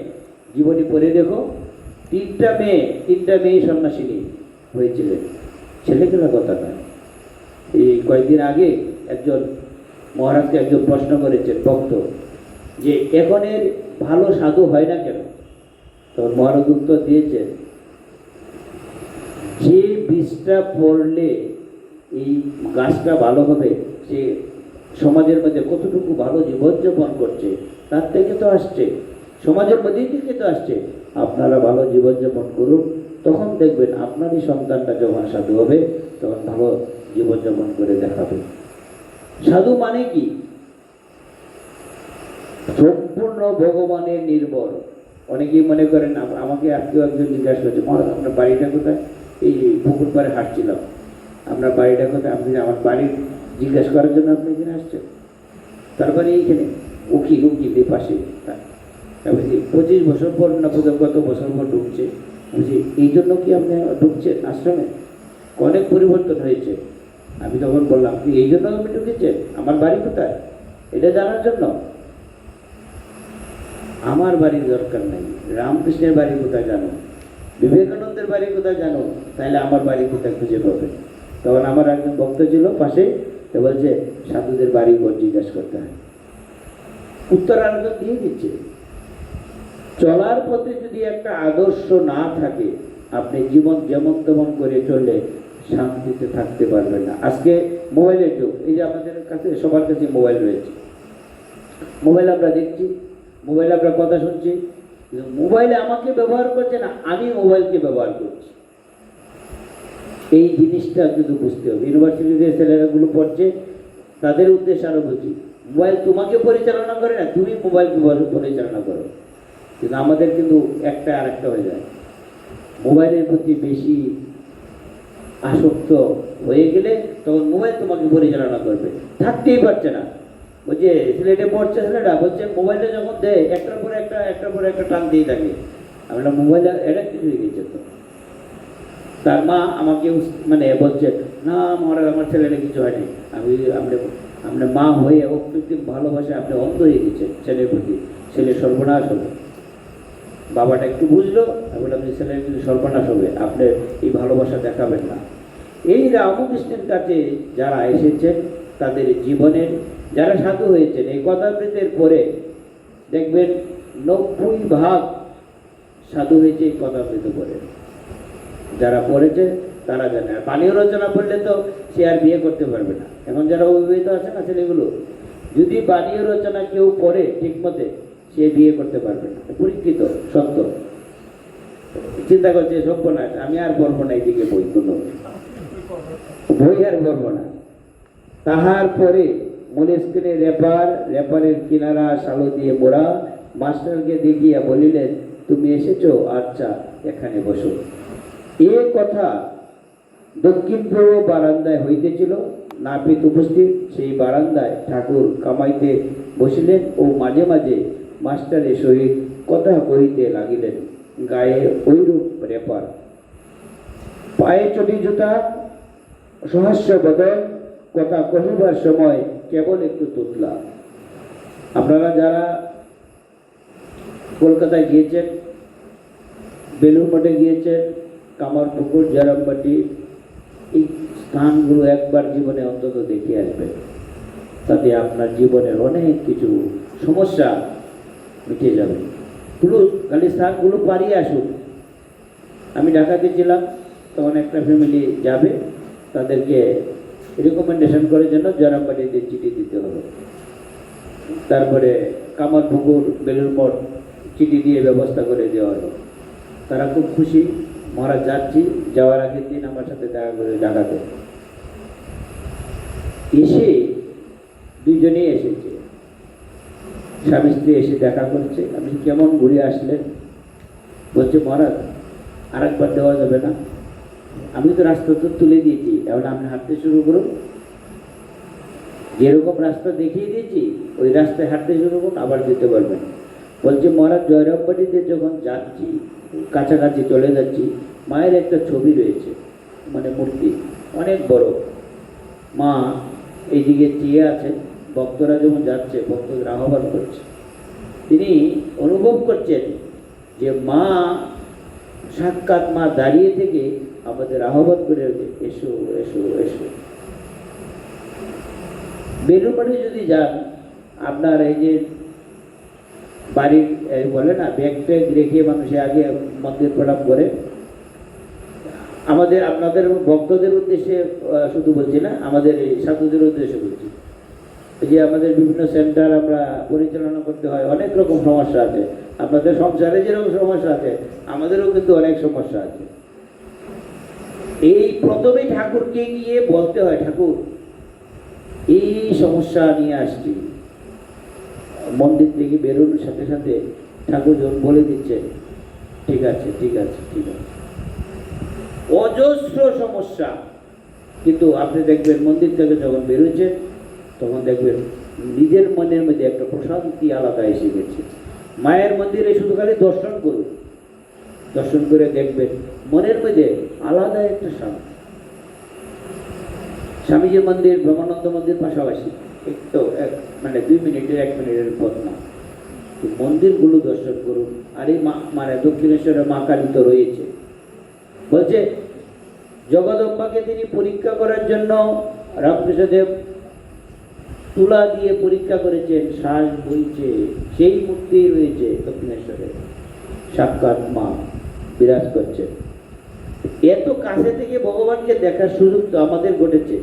জীবনী পড়ে দেখো, 3টা মেয়ে সন্ন্যাসিনী হয়েছিলেন। ছেলেখেলার কথা নয়। এই কয়েকদিন আগে একজন মহারাজকে একজন প্রশ্ন করেছেন ভক্ত, যে এখনের ভালো সাধু হয় না কেন? তখন মহারাজ উত্তর দিয়েছেন, যে বীজটা পড়লে এই গাছটা ভালো হবে, সে সমাজের মধ্যে কতটুকু ভালো জীবনযাপন করছে তার থেকে তো আসছে, সমাজের মধ্যেই থেকে তো আসছে। আপনারা ভালো জীবনযাপন করুন, তখন দেখবেন আপনারই সন্তানটা যখন সাধু হবে তখন ভালো জীবনযাপন করে দেখাবে। সাধু মানে কি? সম্পূর্ণ ভগবানের নির্ভর। অনেকেই মনে করেন, আমাকে আজকেও একজন জিজ্ঞাসা করছে, মহারাজ আপনার বাড়িটা কোথায়? এই পুকুর পাড়ে হাঁটছিলাম, আপনার বাড়িটা কোথায়? আপনি আমার বাড়ি জিজ্ঞাসা করার জন্য আপনি এখানে আসছেন? তারপরে এইখানে উকিল পাশে। বলছি 25 বছর পর না কত বছর পর ঢুকছে। বলছি এই জন্য কি আপনি ঢুকছেন আশ্রমে? অনেক পরিবর্তন হয়েছে। আমি তখন বললাম, কি এই জন্য আপনি ঢুকেছেন? আমার বাড়ি কোথায় এটা জানার জন্য? আমার বাড়ির দরকার নাই, রামকৃষ্ণের বাড়ি কোথায় জানো, বিবেকানন্দের বাড়ি কোথায় জানো, তাহলে আমার বাড়ি কোথায় খুঁজে পাবে? তখন আমার একজন ভক্ত ছিল পাশে, তো বলছে সাধুদের বাড়ি ঘর জিজ্ঞাসা করতে হয়। উত্তর আনন্দ দিয়ে দিচ্ছে। চলার পথে যদি একটা আদর্শ না থাকে, আপনি জীবন যেমন তেমন করে চললে শান্তিতে থাকতে পারবেন না। আজকে মোবাইলের যুগ, এই যে আমাদের কাছে সবার কাছে মোবাইল রয়েছে, মোবাইল আমরা দেখছি, মোবাইলে আমরা কথা শুনছি, মোবাইলে আমাকে ব্যবহার করছে না, আমি মোবাইলকে ব্যবহার করছি। এই জিনিসটা কিন্তু বুঝতে হবে। ইউনিভার্সিটিতে ছেলেরাগুলো পড়ছে, তাদের উদ্দেশ্যে আরো বলছি, মোবাইল তোমাকে পরিচালনা করে না, তুমি মোবাইলকে পরিচালনা করো। কিন্তু আমাদের কিন্তু একটা আর একটা হয়ে যায়। মোবাইলের প্রতি বেশি আসক্ত হয়ে গেলে তখন মোবাইল তোমাকে পরিচালনা করবে, থাকতেই পারছে না। বলছে সিলেটে পড়ছে ছেলেটা, বলছে মোবাইলটা যখন দেয় একটার পর একটা টান দিয়ে থাকে। আমরা মোবাইল অ্যাডিক্টেড হয়ে গেছে। তো তার মা আমাকে মানে বলছে, না আমার ছেলেটা কিছু হয়নি। আপনার মা হয়ে অত্যধিক ভালোবাসে, আপনি অন্ধ হয়ে গেছে ছেলের প্রতি, ছেলে সর্বনাশ হবে। বাবাটা একটু বুঝলো, আমি বললাম যে ছেলের কিন্তু সর্বনাশ হবে, আপনি এই ভালোবাসা দেখাবেন না। এই রামকৃষ্ণের কাছে যারা এসেছেন তাদের জীবনের, যারা সাধু হয়েছেন, এই কথামৃতের পরে দেখবেন 90% সাধু হয়েছে এই কথামৃত পরে। যারা পড়েছে তারা জানে। আর বাণীয় রচনা পড়লে তো সে আর বিয়ে করতে পারবে না। এখন যারা অবিবাহিত আছে না ছেলেগুলো, যদি বাণীয় রচনা কেউ পড়ে ঠিক মতে, সে বিয়ে করতে পারবে না। পরীক্ষিত সত্য। চিন্তা করছে সর্বনাশ, আমি আর পড়বো না এইদিকে বই, কোনো বই আর পড়বো না। তাহার পরে মনস্ক্রিনে রেপারের কিনারা সালো দিয়ে মোড়া, মাস্টারকে দেখিয়া বলিলেন, তুমি এসেছো, আচ্ছা এখানে বসো। এ কথা দক্ষিণ পূর্ব বারান্দায় হইতেছিল। নাপিত উপস্থিত, সেই বারান্দায় ঠাকুর কামাইতে বসিলেন ও মাঝে মাঝে মাস্টারের সহিত কথা কহিতে লাগিলেন। গায়ে ঐরূপ রেপার, পায়ে চটি জুতা, সহস্য বদন, কথা কহিবার সময় কেবল একটু তোতলা। আপনারা যারা কলকাতায় গিয়েছেন, বেলুর মঠে গিয়েছেন, কামারপুকুর, জয়রামবাটি, এই স্থানগুলো একবার জীবনে অন্তত দেখে আসবেন। তাতে আপনার জীবনের অনেক কিছু সমস্যা মিটে যাবে। খালি স্থানগুলো পারিয়ে আসুন। আমি ঢাকাতে ছিলাম, তখন একটা ফ্যামিলি যাবে, তাদেরকে রিকমেন্ডেশন করার জন্য জয়রামবাটিতে চিঠি দিতে হবে। তারপরে কামারপুকুর, বেলুর মঠ চিঠি দিয়ে ব্যবস্থা করে দেওয়া হলো। তারা খুব খুশি, মহারাজ যাচ্ছি। যাওয়ার আগের দিন আমার সাথে দেখা করে ঢাকাতে এসে, দুইজনেই এসেছে, স্বামী স্ত্রী এসে দেখা করছে। আপনি কেমন ঘুরে আসলেন? বলছে মহারাজ আর একবার দেওয়া যাবে না, আমি তো রাস্তা তো তুলে দিয়েছি, এখন আপনি হাঁটতে শুরু করুন। যেরকম রাস্তা দেখিয়ে দিয়েছি ওই রাস্তায় হাঁটতে শুরু করুন, আবার যেতে পারবেন। বলছে মহারাজ জয়রামবাটিতে যখন যাচ্ছি কাছাকাছি চলে যাচ্ছি, মায়ের একটা ছবি রয়েছে, মানে মূর্তি অনেক বড়। মা এইদিকে চেয়ে আছেন, ভক্তরা যেমন যাচ্ছে, ভক্তদের আহ্বান করছে। তিনি অনুভব করছেন যে মা সাক্ষাৎ মা দাঁড়িয়ে থেকে আমাদের আহ্বান করে, এসো এসো এসো। বেলুড়মঠে যদি যান, আপনার এই যে বাড়ির বলে না ব্যাগ ট্যাগ রেখে মানুষে আগে মন্দির প্রণাম করে, আমাদের আপনাদের ভক্তদের উদ্দেশ্যে শুধু বলছি না, আমাদের এই সাধুদের উদ্দেশ্যে বলছি। এই যে আমাদের বিভিন্ন সেন্টার আমরা পরিচালনা করতে হয়, অনেক রকম সমস্যা আছে। আপনাদের সংসারে যেরকম সমস্যা আছে, আমাদেরও কিন্তু অনেক সমস্যা আছে। এই প্রথমে ঠাকুরকে গিয়ে বলতে হয়, ঠাকুর এই সমস্যা নিয়ে আসছি। মন্দির থেকে বেরোনোর সাথে সাথে ঠাকুর যখন বলে দিচ্ছে, ঠিক আছে ঠিক আছে ঠিক আছে। অজস্র সমস্যা, কিন্তু আপনি দেখবেন মন্দির থেকে যখন বেরোচ্ছে, তখন দেখবেন নিজের মনের মধ্যে একটা প্রশান্তি আলাদা এসে গেছে। মায়ের মন্দিরে শুধু খালি দর্শন করুন, দর্শন করে দেখবেন মনের মধ্যে আলাদা একটা শান্তি। স্বামীজির মন্দির, ব্রহ্মানন্দ মন্দির পাশাপাশি, একটু মানে 2 মিনিটের 1 মিনিটের পথ না। মন্দিরগুলো দর্শন করুন। আর এই মানে দক্ষিণেশ্বরের মা কালী তো রয়েছে। বলছে জগদম্বাকে তিনি পরীক্ষা করার জন্য রামকৃষ্ণদেব তুলা দিয়ে পরীক্ষা করেছেন, শ্বাস বইছে, সেই মূর্তি রয়েছে দক্ষিণেশ্বরে, সাক্ষাৎ মা বিরাজ করছে। এত কাছে থেকে ভগবানকে দেখার সুযোগ তো আমাদের ঘটেছে।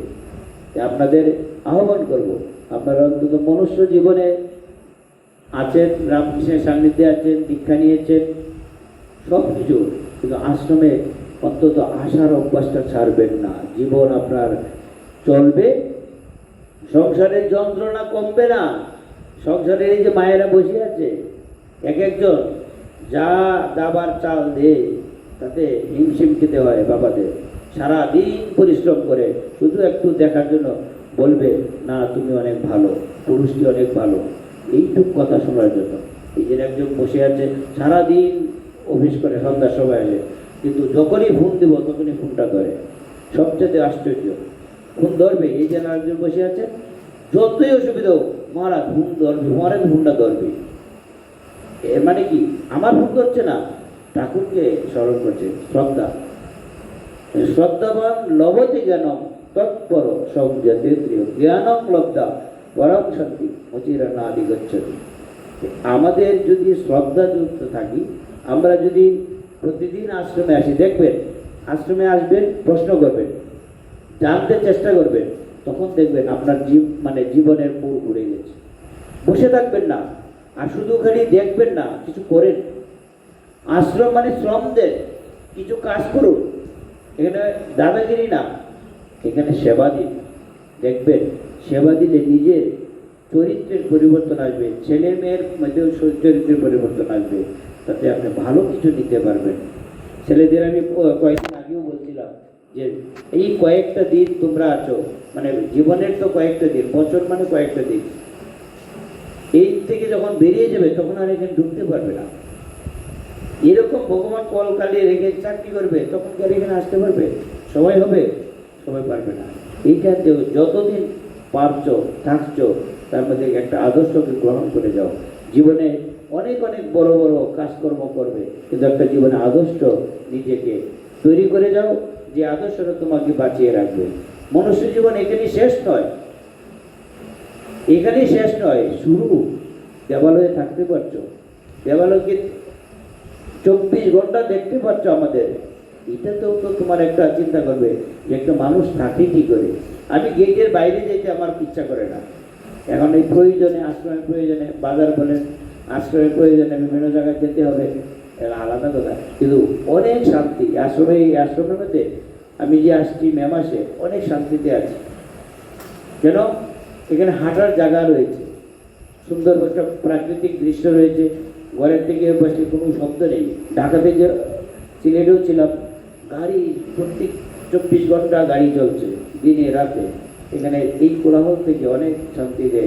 আপনাদের আহ্বান করব, আপনারা অন্তত মনুষ্য জীবনে আছেন, রামকৃষ্ণের সান্নিধ্যে আছেন, দীক্ষা নিয়েছেন, সব কিছু, কিন্তু আশ্রমে অন্তত আসার অভ্যাসটা ছাড়বেন না। জীবন আপনার চলবে, সংসারের যন্ত্রণা কমবে না। সংসারে এই যে মায়েরা বসে আছে, এক একজন যা দাবার চাল দিয়ে তাতে হিমশিম খেতে হয় বাবাদের। সারাদিন পরিশ্রম করে শুধু একটু দেখার জন্য বলবে, না তুমি অনেক ভালো, পুরুষটি অনেক ভালো, এইটুক কথা শোনার জন্য। এই যে একজন বসে আছে সারাদিন অফিস করে, সন্ধ্যার সময় আসে, কিন্তু যখনই ফোন দেবো তখনই ফোনটা ধরে। সবচেয়ে আশ্চর্য, ফোন ধরবে। এই যে একজন বসে আছে, যতই অসুবিধা হোক, মহারাজ ফোন ধরবে, মহারাজ ফোনটা ধরবে। এর মানে কি, আমার ফোন ধরছে না, ঠাকুরকে স্মরণ করছে, শ্রদ্ধা। শ্রদ্ধাবান লভতে জ্ঞানম তৎপর সংযতে প্রিয় জ্ঞানম লব্ধা পরম শান্তি অচিরা না আদিগচ্ছতি। আমাদের যদি শ্রদ্ধাযুক্ত থাকি, আমরা যদি প্রতিদিন আশ্রমে আসি, দেখবেন আশ্রমে আসবেন, প্রশ্ন করবেন, জানতে চেষ্টা করবেন, তখন দেখবেন আপনার মানে জীবনের মূল ঘুরে গেছে। বসে থাকবেন না, আর শুধু খালি দেখবেন না, কিছু করেন। আশ্রম মানে শ্রম দেন, কিছু কাজ করুন। এখানে দাদাগিরি না, এখানে সেবা দিন। দেখবেন সেবা দিলে নিজের চরিত্রের পরিবর্তন আসবে, ছেলে মেয়ের মধ্যেও চরিত্রের পরিবর্তন আসবে, তাতে আপনি ভালো কিছু নিতে পারবেন। ছেলেদের আমি কয়েকদিন আগেও বলছিলাম যে এই কয়েকটা দিন তোমরা আছো, মানে জীবনের তো কয়েকটা দিন, বছর মানে কয়েকটা দিন, এই থেকে যখন বেরিয়ে যাবে তখন আর এখানে ঢুকতে পারবে না। এরকম ভগবান কলকালে রেখে চাকরি করবে, তখন কি আর এখানে আসতে পারবে? সময় হবে? সময় পারবে না। এইটা যতদিন পারছো থাকছো, তার মধ্যে একটা আদর্শকে গ্রহণ করে যাও। জীবনে অনেক অনেক বড় বড় কাজকর্ম করবে, কিন্তু একটা জীবনে আদর্শ নিজেকে তৈরি করে যাও, যে আদর্শটা তোমাকে বাঁচিয়ে রাখবে। মনুষ্য জীবন এখানেই শেষ নয়, এখানেই শেষ নয়, শুরু। দেবালয়ে থাকতে পারছো, দেবালয়কে 24 ঘন্টা দেখতে পাচ্ছ আমাদের, এটাতেও তো তোমার একটা চিন্তা করবে যে একটা মানুষ থাকে কি করে। আমি গেটের বাইরে যেতে আমার ইচ্ছা করে না। এখন এই প্রয়োজনে, আশ্রমের প্রয়োজনে, বাজার বলেন, আশ্রমের প্রয়োজনে বিভিন্ন জায়গায় যেতে হবে, আলাদা কথা, কিন্তু অনেক শান্তি আশ্রমে। এই আশ্রমের মধ্যে আমি যে আসছি মে মাসে, অনেক শান্তিতে আছি। কেন? এখানে হাঁটার জায়গা রয়েছে, সুন্দর একটা প্রাকৃতিক দৃশ্য রয়েছে, ঘরের থেকে বসে কোনো শব্দ নেই। ঢাকা থেকে সিলেটেও ছিলাম, গাড়ি প্রত্যেক 24 ঘন্টা গাড়ি চলছে, দিনে রাতে। এখানে এই কোলাহল থেকে অনেক শান্তিতে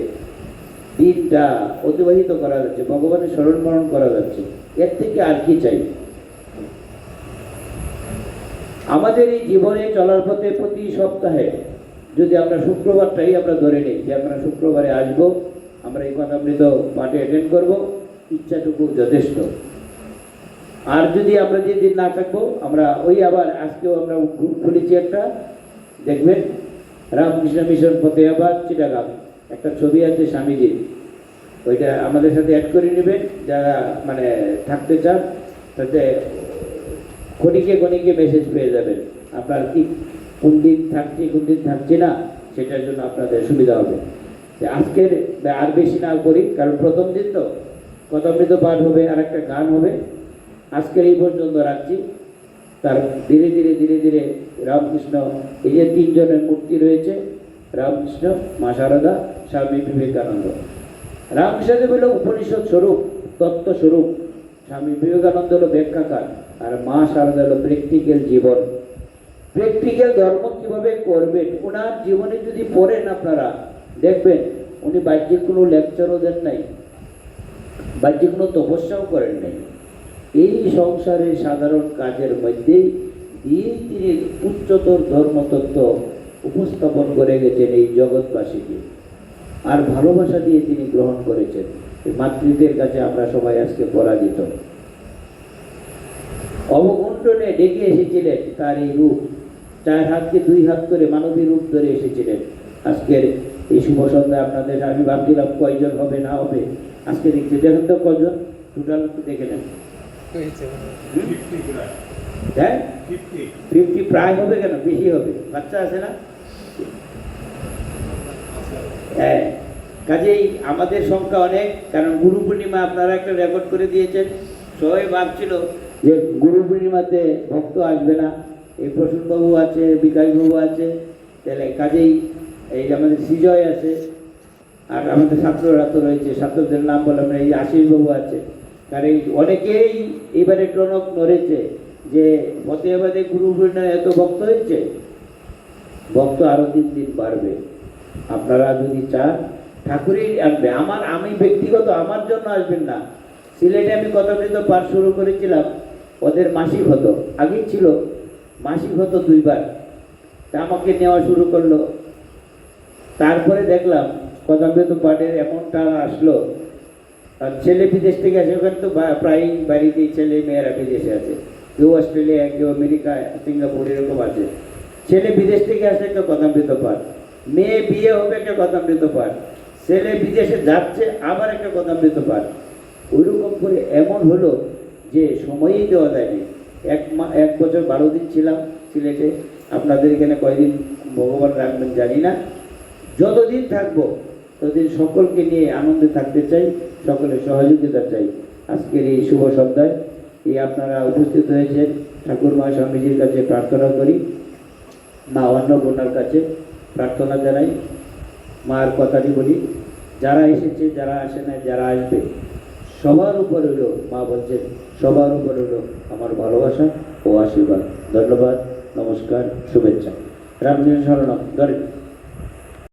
দিনটা অতিবাহিত করা যাচ্ছে, ভগবানের স্মরণ মরণ করা যাচ্ছে। এর থেকে আর কি চাই? আমাদের এই জীবনে চলার পথে প্রতি সপ্তাহে যদি আমরা শুক্রবারটাই আমরা ধরে নিই যে আমরা শুক্রবারে আসবো, আমরা এই কথামৃত পাঠে অ্যাটেন্ড করবো, ইচ্ছাটুকু যথেষ্ট। আর যদি আমরা যেদিন না থাকবো, আমরা ওই আবার আজকেও আমরা গ্রুপ খুলেছি একটা, দেখবেন রামকৃষ্ণ মিশন ফতেহাবাদ চিটাগাং, একটা ছবি আছে স্বামীজির, ওইটা আমাদের সাথে অ্যাড করে নেবেন যারা মানে থাকতে চান, তাতে ক্ষণিকে ক্ষণিকে মেসেজ পেয়ে যাবেন আপনার কি কোন দিন থাকছি কোন দিন থাকছি না, সেটার জন্য আপনাদের সুবিধা হবে। আজকের আর বেশি না করি, কারণ প্রথম দিন তো কথামৃত পাঠ হবে আর একটা গান হবে। আজকের এই পর্যন্ত রাখছি। তার ধীরে ধীরে ধীরে ধীরে রামকৃষ্ণ, এই যে তিনজনের মূর্তি রয়েছে, রামকৃষ্ণ, মা শারদা, স্বামী বিবেকানন্দ। রামকৃষ্ণদেব হলো উপনিষদ স্বরূপ, তত্ত্ব স্বরূপ, স্বামী বিবেকানন্দ হলো ব্যাখ্যাকার, আর মা শারদা হলো প্র্যাকটিক্যাল জীবন। প্র্যাকটিক্যাল ধর্ম কিভাবে করবেন ওনার জীবনে যদি পড়েন আপনারা দেখবেন, উনি বাহ্যিক কোনো লেকচারও দেন নাই, বাহ্যিক কোনো তপস্যাও করেন নাই। এই সংসারের সাধারণ কাজের মধ্যেই দিয়েই তিনি উচ্চতর ধর্মতত্ত্ব উপস্থাপন করে গেছেন এই জগৎবাসীকে, আর ভালোবাসা দিয়ে তিনি গ্রহণ করেছেন। মাতৃদের কাছে আমরা সবাই আজকে পরাজিত। অবগুণ্ঠনে ডেকে এসেছিলেন তার এই রূপ, 4 হাতকে 2 হাত করে মানবী রূপ ধরে এসেছিলেন। আজকের এই শুভ সন্ধ্যায় আপনাদের আমি ভাবছিলাম কয়জন হবে না হবে, আজকে দেখছি দেখেন তো কজন টোটাল দেখে নেন। হ্যাঁ 50 প্রায় হবে, কেন বেশি হবে, বাচ্চা আছে না? হ্যাঁ, কাজেই আমাদের সংখ্যা অনেক, কারণ গুরু পূর্ণিমা আপনারা একটা রেকর্ড করে দিয়েছেন। সবাই ভাবছিল যে গুরু পূর্ণিমাতে ভক্ত আসবে না, এই প্রসূনবাবু আছে, বিকাশবাবু আছে, তাহলে কাজেই এই যে আমাদের সৃজয় আছে, আর আমাদের ছাত্ররা তো রয়েছে, ছাত্রদের নাম বললাম না, এই আশিসবাবু আছে। কারণ এই অনেকেই এবারে টনক নড়েছে যে ফতেহাবাদে গুরু পূর্ণিমা এত ভক্ত হয়েছে, ভক্ত আরো দিন দিন বাড়বে। আপনারা যদি চান ঠাকুরই আসবে। আমি ব্যক্তিগত আমার জন্য আসবেন না। সিলেটে আমি কথামৃত পাঠ শুরু করেছিলাম, ওদের মাসিক হতো, আগেই ছিল মাসিক হতো 2 বার, তা আমাকে নেওয়া শুরু করলো। তারপরে দেখলাম কথামৃত পাঠের এমন টান আসলো, আর ছেলে বিদেশ থেকে আসে, ওখানে তো প্রায় বাড়িতেই ছেলে মেয়েরা বিদেশে আছে, কেউ অস্ট্রেলিয়া, কেউ আমেরিকা, সিঙ্গাপুর, এরকম আছে। ছেলে বিদেশ থেকে আসে একটা কথামৃত পাঠ, মেয়ে বিয়ে হবে একটা কথামৃত পাঠ, ছেলে বিদেশে যাচ্ছে আবার একটা কথামৃত পাঠ। ওইরকম করে এমন হলো যে সময়ই দেওয়া যায়নি। 1 বছর 12 দিন ছিলাম সিলেটে। আপনাদের এখানে কয়দিন ভগবান রাখবেন জানি না, যতদিন থাকবো ততদিন সকলকে নিয়ে আনন্দে থাকতে চাই, সকলের সহযোগিতা চাই। আজকের এই শুভ সন্ধ্যায় এই আপনারা উপস্থিত হয়েছেন, ঠাকুর মা স্বামীজির কাছে প্রার্থনা করি, মা অন্নপূর্ণার কাছে প্রার্থনা জানাই, মার কথাটি বলি, যারা এসেছে, যারা আসে না, যারা আসবে, সবার উপর হলো, মা বলছেন সবার উপর হলো আমার ভালোবাসা ও আশীর্বাদ। ধন্যবাদ, নমস্কার, শুভেচ্ছা। রামকৃষ্ণ শরণম। ধরে